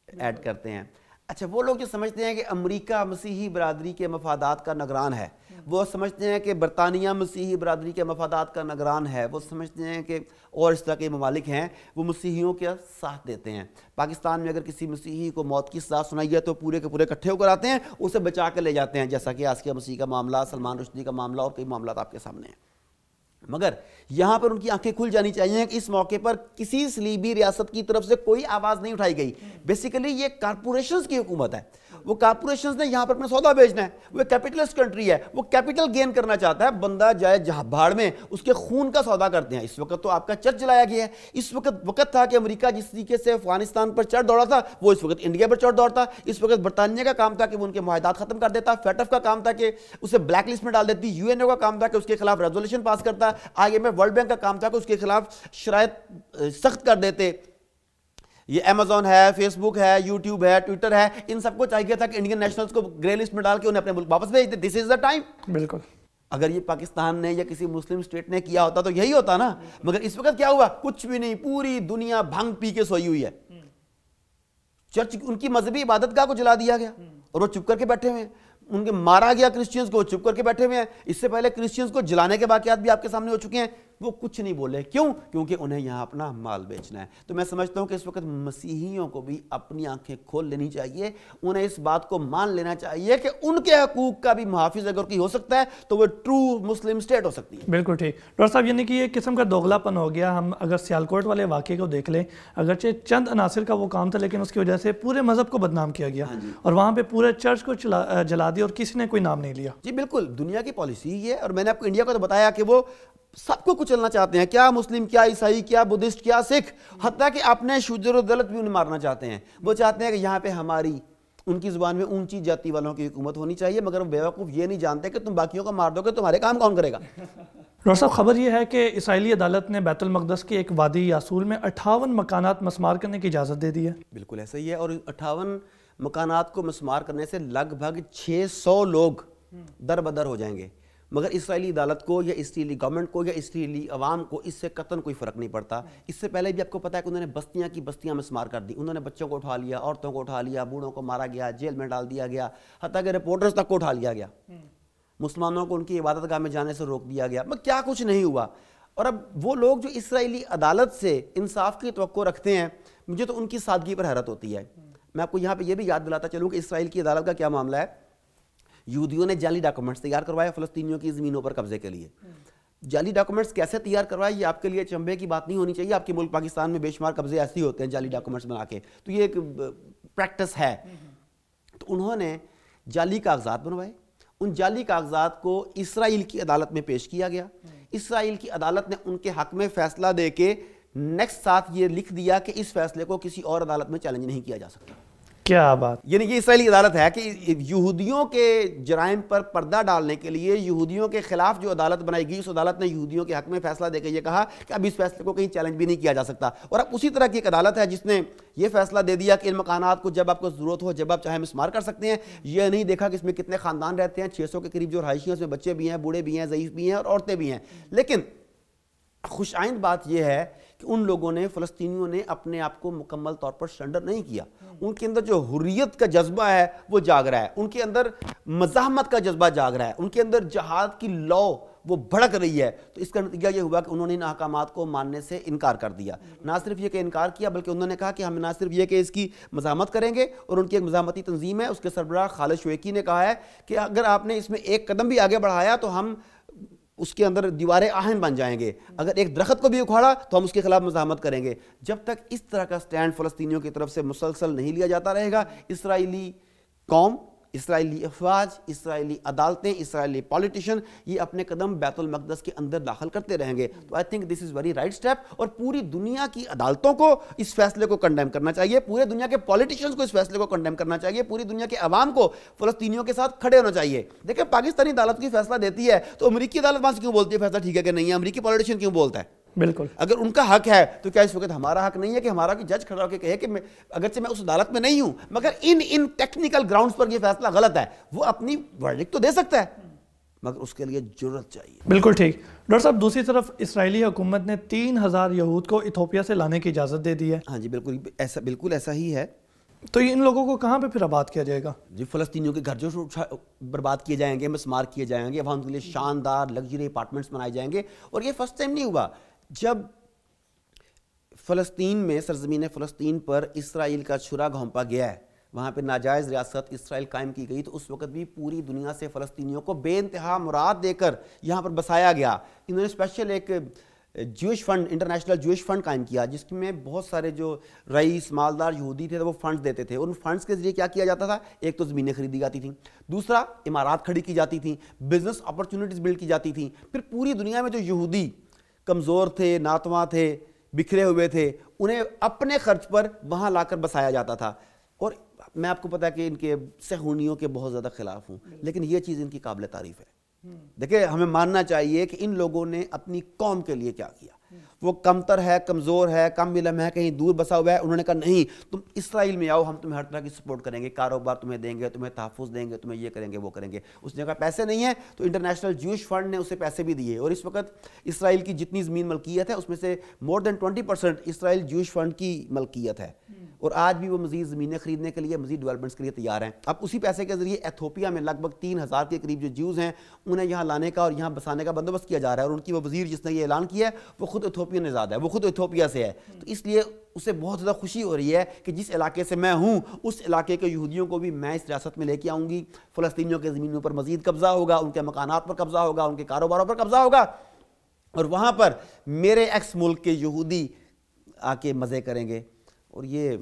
ایڈ کرتے ہیں۔ اچھا وہ لوگ جو سمجھتے ہیں کہ امریکہ مسیحی برادری کے مفادات کا نگران ہے، وہ سمجھتے ہیں کہ برطانیہ مسیحی برادری کے مفادات کا نگران ہے، وہ سمجھتے ہیں کہ اور اس طرح کے ممالک ہیں وہ مسیحیوں کے ساتھ دیتے ہیں۔ پاکستان میں اگر کسی مسیحی کو موت کی سزا سنائی ہے تو پورے کے پورے اکٹھے ہو کر آتے ہیں، اسے بچا کر لے جاتے ہیں، جیسا کہ آسیہ مسیح کا معاملہ، سلمان رشدی کا معاملہ اور کئی معاملات آپ کے سامنے ہیں۔ مگر یہاں پر ان کی آنکھیں کھل جانی چاہیے کہ اس موقع پر کسی صلیبی ریاست کی طرف سے کوئی آواز نہیں اٹھائی گئی۔ بیسیکلی یہ کارپوریشنز کی حکومت ہے، وہ کارپوریشنز نے یہاں پر اپنا سودا بیچنا ہے، وہ ایک کیپٹلسٹ کنٹری ہے، وہ کیپٹل گین کرنا چاہتا ہے، بندہ جائے جہاں بھاڑ میں، اس کے خون کا سودا کرتے ہیں۔ اس وقت تو آپ کا چرچ جلایا گیا ہے، اس وقت تھا کہ امریکہ جس طریقے سے افغانستان پر چڑھ دوڑا تھا وہ اس وقت انڈیا پر چڑھ دوڑتا، اس وقت برطانیہ کا کام تھا کہ وہ ان کے معاہدات ختم کر دیتا، فیٹف کا کام تھا کہ اسے بلیک لسٹ میں ڈال دیتی، یو این او کا کام تھا کہ اس کے خلاف ریزولوشن پاس کرتا، I M F world bank کا کام تھا کہ اس کے خلاف شرائط سخت کر دیتے۔ یہ ایمیزون ہے، فیس بک ہے، یوٹیوب ہے، ٹویٹر ہے، ان سب کو چاہیے تھا کہ انڈین نیشنلز کو گرے لسٹ میں ڈال کے انہیں اپنے ملک واپس بھیج دے۔ دس از دا ٹائم۔ بالکل اگر یہ پاکستان نے یا کسی مسلم اسٹیٹ نے کیا ہوتا تو یہی ہوتا نا، مگر اس وقت کیا ہوا؟ کچھ بھی نہیں، پوری دنیا بھنگ پی کے سوئی ہوئی ہے۔ چرچ ان کی مذہبی عبادت گاہ کو جلا دیا گیا اور وہ چپ کر کے بیٹھے ہوئے ہیں، ان کے مارا گیا کرسچینز کو، چپ کر کے بیٹھے ہوئے ہیں۔ اس سے پہلے کرسچینز کو جلانے کے واقعات بھی آپ کے سامنے ہو چکے ہیں، وہ کچھ نہیں بولے۔ کیوں؟ کیونکہ انہیں یہاں اپنا مال بیچنا ہے۔ تو میں سمجھتا ہوں کہ اس وقت مسیحیوں کو بھی اپنی آنکھیں کھول لینی چاہیے، انہیں اس بات کو مان لینا چاہیے کہ ان کے حقوق کا بھی محافظ اگر کوئی ہو سکتا ہے تو وہ ٹرو مسلم اسٹیٹ ہو سکتی ہے۔ بالکل ٹھیک ڈاکٹر صاحب، یعنی کہ یہ قسم کا دوغلا پن ہو گیا۔ ہم اگر سیالکوٹ والے واقعے کو دیکھ لیں، اگرچہ چند عناصر کا وہ کام تھا لیکن اس کی وجہ سے پورے مذہب کو بدنام کیا گیا اور وہاں پہ پورے چرچ کو جلا دیا اور کسی نے کوئی نام نہیں لیا۔ جی بالکل، دنیا کی پالیسی یہ ہے، اور میں نے آپ کو انڈیا کو تو بتایا کہ وہ سب کو کچلنا چاہتے ہیں، کیا مسلم، کیا عیسائی، کیا بدھسٹ، کیا سکھ، حتیٰ کہ اپنے شجر و دلت بھی انہیں مارنا چاہتے ہیں۔ وہ چاہتے ہیں کہ یہاں پہ ہماری، ان کی زبان میں، اونچی جاتی والوں کی حکومت ہونی چاہیے، مگر وہ بیوقوف یہ نہیں جانتے کہ تم باقیوں کو مار دو گے تمہارے کام کون کرے گا۔ ڈاکٹر صاحب خبر یہ ہے کہ اسرائیلی عدالت نے بیت المقدس کے ایک وادی یاسول میں 58 مکانات مسمار کرنے کی اجازت دے دی ہے۔ بالکل ایسا ہی ہے، اور 58 مکانات کو مسمار کرنے سے لگ بھگ 600 لوگ در بدر ہو جائیں گے۔ مگر اسرائیلی عدالت کو یا اسرائیلی گورنمنٹ کو یا اسرائیلی عوام کو اس سے قطعاً کوئی فرق نہیں پڑتا. اس سے پہلے بھی آپ کو پتہ ہے کہ انہوں نے بستیاں کی بستیاں مسمار کر دی. انہوں نے بچوں کو اٹھا لیا, عورتوں کو اٹھا لیا, بوڑھوں کو مارا گیا, جیل میں ڈال دیا گیا, حتیٰ کہ رپورٹرز تک کو اٹھا لیا گیا. مسلمانوں کو ان کی عبادت گاہ میں جانے سے روک دیا گیا. مگر کیا کچھ نہیں ہوا. اور اب وہ لوگ جو اسرائیلی عدالت سے انصاف کی توقع رکھتے ہیں, مجھے تو ان کی سادگی پر حیرت ہوتی ہے. میں آپ کو یہاں پہ یہ بھی یاد دلاتا چلوں کہ اسرائیل کی عدالت کا کیا معاملہ ہے. یہودیوں نے جعلی ڈاکومنٹس تیار کروائے فلسطینیوں کی زمینوں پر قبضے کے لیے. جعلی ڈاکومنٹس کیسے تیار کروائے یہ آپ کے لیے چنبے کی بات نہیں ہونی چاہیے. آپ کے ملک پاکستان میں بے شمار قبضے ایسے ہوتے ہیں جعلی ڈاکومنٹس بنا کے, تو یہ ایک پریکٹس ہے. تو انہوں نے جعلی کاغذات بنوائے, ان جعلی کاغذات کو اسرائیل کی عدالت میں پیش کیا گیا. اسرائیل کی عدالت نے ان کے حق میں فیصلہ دے کے نیکسٹ ساتھ یہ لکھ دیا کہ اس فیصلے کو کسی اور عدالت میں چیلنج نہیں کیا جا سکتا. کیا بات. یعنی یہ اسرائیلی عدالت ہے کہ یہودیوں کے جرائم پر پردہ ڈالنے کے لیے یہودیوں کے خلاف جو عدالت بنائی گئی, اس عدالت نے یہودیوں کے حق میں فیصلہ دے کے یہ کہا کہ اب اس فیصلے کو کہیں چیلنج بھی نہیں کیا جا سکتا. اور اب اسی طرح کی ایک عدالت ہے جس نے یہ فیصلہ دے دیا کہ ان مکانات کو جب آپ کو ضرورت ہو, جب آپ چاہیں مسمار کر سکتے ہیں. یہ نہیں دیکھا کہ اس میں کتنے خاندان رہتے ہیں, 600 کے قریب جو رہائشی ہیں, اس میں بچے بھی ہیں, بوڑھے بھی ہیں, ضعیف بھی ہیں اور عورتیں بھی ہیں. لیکن خوش آئند بات یہ ہے کہ ان لوگوں نے, فلسطینیوں نے اپنے آپ کو مکمل طور پر سرنڈر نہیں کیا. ان کے اندر جو حریت کا جذبہ ہے وہ جاگ رہا ہے, ان کے اندر مزاحمت کا جذبہ جاگ رہا ہے, ان کے اندر جہاد کی لو وہ بھڑک رہی ہے. تو اس کا نتیجہ یہ ہوا کہ انہوں نے ان احکامات کو ماننے سے انکار کر دیا. نہ صرف یہ کہ انکار کیا, بلکہ انہوں نے کہا کہ ہم نہ صرف یہ کہ اس کی مزاحمت کریں گے, اور ان کی ایک مزاحمتی تنظیم ہے, اس کے سربراہ خالد شویکی نے کہا ہے کہ اگر آپ نے اس میں ایک قدم بھی آگے بڑھایا تو ہم اس کے اندر دیواریں آہن بن جائیں گے. اگر ایک درخت کو بھی اکھاڑا تو ہم اس کے خلاف مزاحمت کریں گے. جب تک اس طرح کا سٹینڈ فلسطینیوں کی طرف سے مسلسل نہیں لیا جاتا رہے گا, اسرائیلی قوم, اسرائیلی افواج, اسرائیلی عدالتیں, اسرائیلی پولیٹیشین یہ اپنے قدم بیت المقدس کے اندر داخل کرتے رہیں گے. تو I think this is very right step, اور پوری دنیا کی عدالتوں کو اس فیصلے کو کنڈیم کرنا چاہیے, پورے دنیا کے پولیٹیشینز کو اس فیصلے کو کنڈیم کرنا چاہیے, پوری دنیا کے عوام کو فلسطینیوں کے ساتھ کھڑے ہونا چاہیے. دیکھیں پاکستانی عدالت کی فیصلہ دیتی ہے تو امریکی عدالت وہاں سے کیوں بولتی ہے فیصلہ ٹھیک ہے کہ نہیں ہے, امریکی پولیٹیشین کیوں بولتا ہے؟ بالکل. اگر ان کا حق ہے تو کیا اس وقت ہمارا حق نہیں ہے کہ ہمارا کوئی جج کھڑا ہو کے کہے کہ اگرچہ میں اس عدالت میں نہیں ہوں مگر ان ٹیکنیکل گراؤنڈز پر یہ فیصلہ غلط ہے. وہ اپنی ورڈکٹ تو دے سکتا ہے مگر اس کے لیے جرأت چاہیے. بالکل ٹھیک. ڈاکٹر صاحب دوسری طرف اسرائیلی حکومت نے 3000 یہود کو ایتھوپیا سے لانے کی اجازت دے دی ہے. ہاں جی بالکل ایسا ہی ہے. تو ان لوگوں کو کہاں پہ پھر آباد کیا جائے گا؟ جی فلسطینیوں کے گھر جو برباد کیے جائیں گے, مسمار کیے جائیں گے, وہاں ان کے لیے شاندار لگژری اپارٹمنٹس بنائے جائیں گے. اور یہ فرسٹ ٹائم نہیں ہوا. جب فلسطین میں, سرزمین فلسطین پر اسرائیل کا چھرا گھونپا گیا ہے, وہاں پہ ناجائز ریاست اسرائیل قائم کی گئی, تو اس وقت بھی پوری دنیا سے فلسطینیوں کو بے انتہا مراد دے کر یہاں پر بسایا گیا. انہوں نے اسپیشل ایک جوش فنڈ, انٹرنیشنل جوش فنڈ قائم کیا, جس میں بہت سارے جو رئیس مالدار یہودی تھے وہ فنڈز دیتے تھے. ان فنڈز کے ذریعے کیا کیا جاتا تھا؟ ایک تو زمینیں خریدی جاتی تھیں, دوسرا عمارات کھڑی کی جاتی تھیں, بزنس اپرچونٹیز بلڈ کی جاتی تھیں. پھر پوری دنیا میں جو یہودی کمزور تھے, ناتواں تھے, بکھرے ہوئے تھے, انہیں اپنے خرچ پر وہاں لا کر بسایا جاتا تھا. اور میں آپ کو پتا ہے کہ ان کے صہیونیوں کے بہت زیادہ خلاف ہوں, لیکن یہ چیز ان کی قابل تعریف ہے. دیکھیں ہمیں ماننا چاہیے کہ ان لوگوں نے اپنی قوم کے لیے کیا کیا. وہ کمتر ہے, کمزور ہے, کم علم ہے, کہیں دور بسا ہوا ہے, انہوں نے کہا نہیں تم اسرائیل میں آؤ, ہم تمہیں ہر طرح کی سپورٹ کریں گے, کاروبار تمہیں دیں گے, تمہیں تحفظ دیں گے, تمہیں یہ کریں گے, وہ کریں گے. اس نے کہا پیسے نہیں ہیں, تو انٹرنیشنل جوش فنڈ نے اسے پیسے بھی دیے. اور اس وقت اسرائیل کی جتنی زمین ملکیت ہے اس میں سے مور دین 20% اسرائیل جوش فنڈ کی ملکیت ہے. اور آج بھی وہ مزید زمینیں خریدنے کے لیے, مزید ڈیولپمنٹس کے لیے تیار ہیں. اب اسی پیسے کے ذریعے ایتھوپیا میں لگ بھگ 3000 کے قریب جو جیوز ہیں انہیں یہاں لانے کا اور یہاں بسانے کا بندوبست کیا جا رہا ہے. اور ان کی وہ وزیر جس نے یہ اعلان کیا ہے وہ خود ایتھوپین نژاد ہے, وہ خود ایتھوپیا سے ہے. تو اس لیے اسے بہت زیادہ خوشی ہو رہی ہے کہ جس علاقے سے میں ہوں اس علاقے کے یہودیوں کو بھی میں اس ریاست میں لے کے آؤں گی. فلسطینیوں کے زمینوں پر مزید قبضہ ہوگا, ان کے مکانات پر قبضہ ہوگا, ان کے کاروباروں پر قبضہ ہوگا, اور وہاں پر میرے ایکس ملک کے یہودی آ کے مزے کریں گے. اور یہ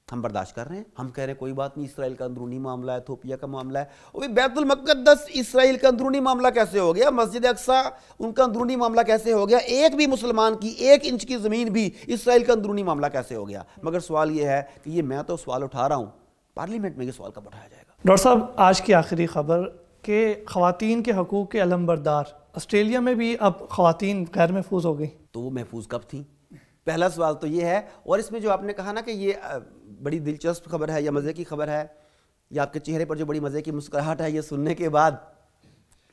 ہم برداشت کر رہے ہیں. ہم کہہ رہے ہیں کوئی بات نہیں, اسرائیل کا اندرونی معاملہ ہے, ایتھوپیا کا معاملہ ہے. اور بیت المقدس اسرائیل کا اندرونی معاملہ کیسے ہو گیا؟ مسجد اقصیٰ ان کا اندرونی معاملہ کیسے ہو گیا؟ ایک بھی مسلمان کی 1 انچ کی زمین بھی اسرائیل کا اندرونی معاملہ کیسے ہو گیا؟ مگر سوال یہ ہے کہ یہ میں تو سوال اٹھا رہا ہوں, پارلیمنٹ میں یہ سوال کب اٹھایا جائے گا؟ ڈاکٹر صاحب آج کی آخری خبر کہ خواتین کے حقوق کے علمبردار آسٹریلیا میں بھی اب خواتین غیر محفوظ ہو گئی. تو وہ محفوظ کب تھیں؟ پہلا سوال تو یہ ہے. اور اس میں جو آپ نے کہا نا کہ یہ بڑی دلچسپ خبر ہے یا مزے کی خبر ہے, یا آپ کے چہرے پر جو بڑی مزے کی مسکراہٹ ہے یہ سننے کے بعد,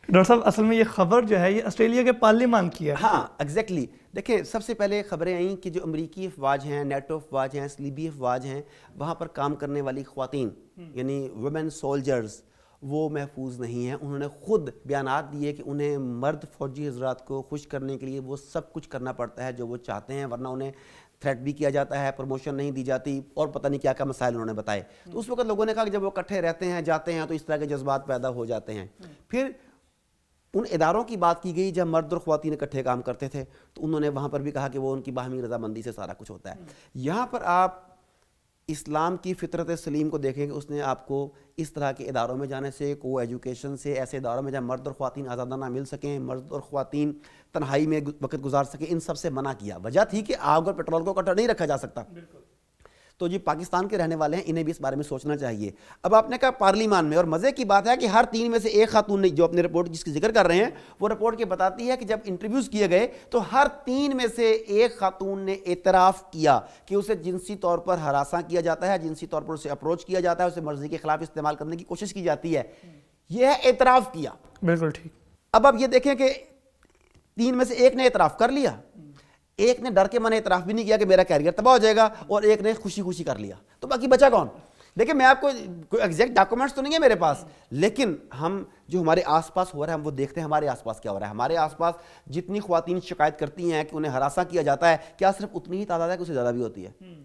ڈاکٹر صاحب اصل میں یہ خبر جو ہے یہ آسٹریلیا کے پارلیمان کی ہے. ہاں ایگزیکٹلی. دیکھیں سب سے پہلے خبریں آئیں کہ جو امریکی افواج ہیں, نیٹو افواج ہیں, صلیبی افواج ہیں, وہاں پر کام کرنے والی خواتین یعنی ویمن سولجرز وہ محفوظ نہیں ہیں. انہوں نے خود بیانات دیے کہ انہیں مرد فوجی حضرات کو خوش کرنے کے لیے وہ سب کچھ کرنا پڑتا ہے جو وہ چاہتے ہیں, ورنہ انہیں تھریٹ بھی کیا جاتا ہے, پروموشن نہیں دی جاتی, اور پتہ نہیں کیا کیا مسائل انہوں نے بتائے. تو اس وقت لوگوں نے کہا کہ جب وہ اکٹھے رہتے ہیں جاتے ہیں تو اس طرح کے جذبات پیدا ہو جاتے ہیں. پھر ان اداروں کی بات کی گئی جب مرد اور خواتین اکٹھے کام کرتے تھے, تو انہوں نے وہاں پر بھی کہا کہ وہ ان کی باہمی رضامندی سے سارا کچھ ہوتا ہے. یہاں پر آپ اسلام کی فطرت سلیم کو دیکھیں کہ اس نے آپ کو اس طرح کے اداروں میں جانے سے, کو ایجوکیشن سے, ایسے اداروں میں جہاں مرد اور خواتین آزادانہ مل سکیں, مرد اور خواتین تنہائی میں وقت گزار سکیں, ان سب سے منع کیا. وجہ تھی کہ آگ اور پیٹرول کو اکٹھا نہیں رکھا جا سکتا. تو جی پاکستان کے رہنے والے ہیں, انہیں بھی اس بارے میں سوچنا چاہیے. اب آپ نے کہا پارلیمان میں, اور مزے کی بات ہے کہ ہر 3 میں سے ایک خاتون نے جو اپنے رپورٹ جس کی ذکر کر رہے ہیں وہ رپورٹ کے بتاتی ہے کہ جب انٹرویوز کیے گئے تو ہر 3 میں سے ایک خاتون نے اعتراف کیا کہ اسے جنسی طور پر ہراساں کیا جاتا ہے, جنسی طور پر اسے اپروچ کیا جاتا ہے, اسے مرضی کے خلاف استعمال کرنے کی کوشش کی جاتی ہے. یہ ہے اعتراف کیا. بالکل ٹھیک. اب آپ یہ دیکھیں کہ 3 میں سے ایک نے اعتراف کر لیا, ایک نے ڈر کے مانے اعتراف بھی نہیں کیا کہ میرا کیریئر تباہ ہو جائے گا, اور ایک نے خوشی خوشی کر لیا. تو باقی بچا کون؟ دیکھیں میں آپ کو کوئی ایگزیکٹ ڈاکومنٹس تو نہیں ہے میرے پاس, لیکن ہم جو ہمارے آس پاس ہو رہا ہے ہم وہ دیکھتے ہیں ہمارے آس پاس کیا ہو رہا ہے. ہمارے آس پاس جتنی خواتین شکایت کرتی ہیں کہ انہیں ہراساں کیا جاتا ہے, کیا صرف اتنی ہی تعداد ہے کہ اس سے زیادہ بھی ہوتی ہے؟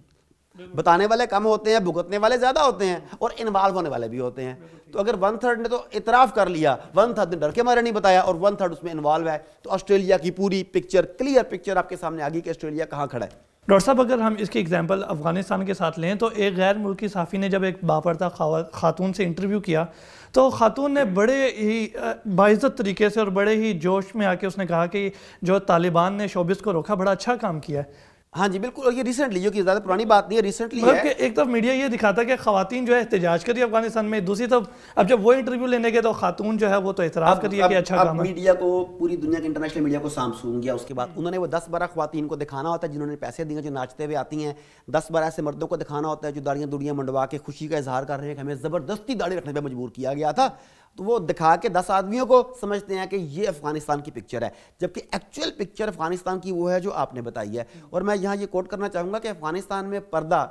بتانے والے کم ہوتے ہیں, بھگتنے والے زیادہ ہوتے ہیں, اور انوالو ہونے والے بھی ہوتے ہیں. تو اگر 1/3 نے تو اعتراف کر لیا, 1/3 نے ڈر کے مارے نہیں بتایا, اور 1/3 اس میں انوالو ہے, تو آسٹریلیا کی پوری پکچر, کلیئر پکچر آپ کے سامنے آ گئی کہ آسٹریلیا کہاں کھڑا ہے. ڈاکٹر صاحب اگر ہم اس کی ایگزامپل افغانستان کے ساتھ لیں تو ایک غیر ملکی صحافی نے جب ایک باپردہ خاتون سے انٹرویو کیا تو خاتون نے بڑے ہی باعزت طریقے سے اور بڑے ہی جوش میں آ کے اس نے کہا کہ جو طالبان نے شوبز کو روکا بڑا اچھا کام کیا ہے. ہاں جی بالکل, اور یہ ریسنٹلی, جو کہ زیادہ پرانی بات نہیں ہے, ریسنٹلی ہے. کہ ایک طرف میڈیا یہ دکھاتا ہے کہ خواتین جو ہے احتجاج کری افغانستان میں, دوسری طرف اب جب وہ انٹرویو لینے گئے تو خاتون جو ہے وہ تو اعتراف کری ہے کہ اچھا کام ہے. میڈیا کو, پوری دنیا کے انٹرنیشنل میڈیا کو سامسونگ گیا. اس کے بعد انہوں نے وہ 10-12 خواتین کو دکھانا ہوتا ہے جنہوں نے پیسے دیے, جو ناچتے ہوئے آتی ہیں. 10-12 ایسے مردوں کو دکھانا ہوتا ہے جو داڑیاں منڈوا کے خوشی کا اظہار کر رہے ہیں کہ ہمیں زبردستی داڑھی رکھنے پہ مجبور کیا گیا تھا. تو وہ دکھا کے 10 آدمیوں کو سمجھتے ہیں کہ یہ افغانستان کی پکچر ہے, جبکہ ایکچوئل پکچر افغانستان کی وہ ہے جو آپ نے بتائی ہے. اور میں یہاں یہ کوٹ کرنا چاہوں گا کہ افغانستان میں پردہ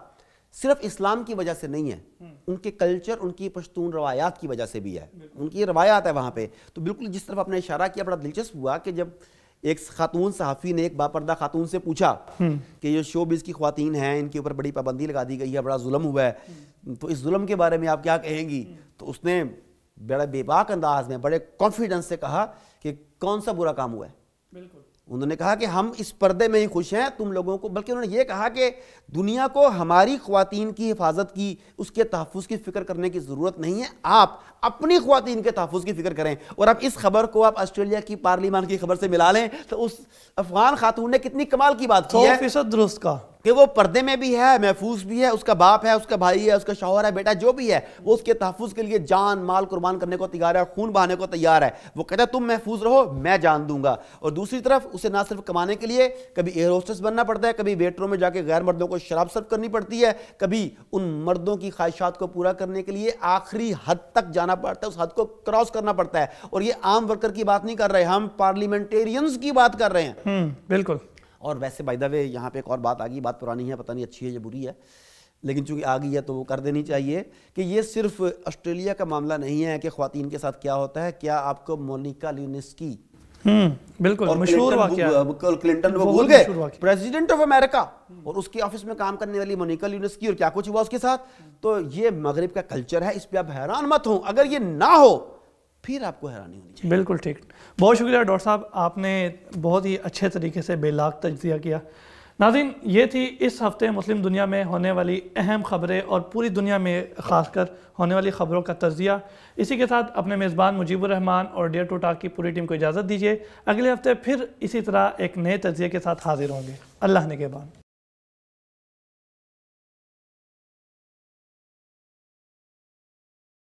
صرف اسلام کی وجہ سے نہیں ہے, ان کے کلچر, ان کی پشتون روایات کی وجہ سے بھی ہے. ان کی روایات ہے وہاں پہ. تو بالکل جس طرف آپ نے اشارہ کیا, بڑا دلچسپ ہوا کہ جب ایک خاتون صحافی نے ایک باپردہ خاتون سے پوچھا کہ یہ شوبز کی خواتین ہیں, ان کے اوپر بڑی پابندی لگا دی گئی ہے, بڑا ظلم ہوا ہے, تو اس ظلم کے بارے میں آپ کیا کہیں گی؟ تو اس نے بڑے بے باک انداز میں, بڑے کانفیڈنس سے کہا کہ کون سا برا کام ہوا ہے. بالکل. انہوں نے کہا کہ ہم اس پردے میں ہی خوش ہیں تم لوگوں کو, بلکہ انہوں نے یہ کہا کہ دنیا کو ہماری خواتین کی حفاظت کی, اس کے تحفظ کی فکر کرنے کی ضرورت نہیں ہے, آپ اپنی خواتین کے تحفظ کی فکر کریں. اور اب اس خبر کو آپ آسٹریلیا کی پارلیمان کی خبر سے ملا لیں تو اس افغان خاتون نے کتنی کمال کی بات کی ہے. 100% درست کا کہ وہ پردے میں بھی ہے, محفوظ بھی ہے, اس کا باپ ہے, اس کا بھائی ہے, اس کا شوہر ہے, بیٹا جو بھی ہے, وہ اس کے تحفظ کے لیے جان مال قربان کرنے کو تیار ہے, خون بہانے کو تیار ہے. وہ کہتا ہے تم محفوظ رہو, میں جان دوں گا. اور دوسری طرف اسے نہ صرف کمانے کے لیے کبھی ایئر ہوسٹس بننا پڑتا ہے, کبھی ویٹروں میں جا کے غیر مردوں کو شراب سرو کرنی پڑتی ہے, کبھی ان مردوں کی خواہشات کو پورا کرنے کے لیے آخری حد تک جانا پڑتا ہے, اس حد کو کراس کرنا پڑتا ہے. اور یہ عام ورکر کی بات نہیں کر رہے, ہم پارلیمنٹیرینز کی بات کر رہے ہیں. بالکل. اور ویسے بائی دا وے یہاں پہ ایک اور بات آ گئی, بات پرانی ہے, پتہ نہیں اچھی ہے یا بری ہے, لیکن چونکہ آ گئی ہے تو وہ کر دینی چاہیے, کہ یہ صرف آسٹریلیا کا معاملہ نہیں ہے کہ خواتین کے ساتھ کیا ہوتا ہے. کیا آپ کو مونیکا لیونسکی, بالکل مشہور واقعہ, کلنٹن وہ بھول گئے, پریزیڈنٹ آف امریکہ, اور اس کے آفس میں کام کرنے والی مونیکا لیونسکی, اور کیا کچھ ہوا اس کے ساتھ. تو یہ مغرب کا کلچر ہے, اس پہ آپ حیران مت ہوں. اگر یہ نہ ہو پھر آپ کو حیرانی ہونی چاہیے. بالکل ٹھیک. بہت شکریہ ڈاکٹر صاحب, آپ نے بہت ہی اچھے طریقے سے بے لاگ تجزیہ کیا. ناظرین, یہ تھی اس ہفتے مسلم دنیا میں ہونے والی اہم خبریں اور پوری دنیا میں خاص کر ہونے والی خبروں کا تجزیہ. اسی کے ساتھ اپنے میزبان مجیب الرحمان اور ڈیئر ٹو ٹاک کی پوری ٹیم کو اجازت دیجیے. اگلے ہفتے پھر اسی طرح ایک نئے تجزیے کے ساتھ حاضر ہوں گے. اللہ نگہبان.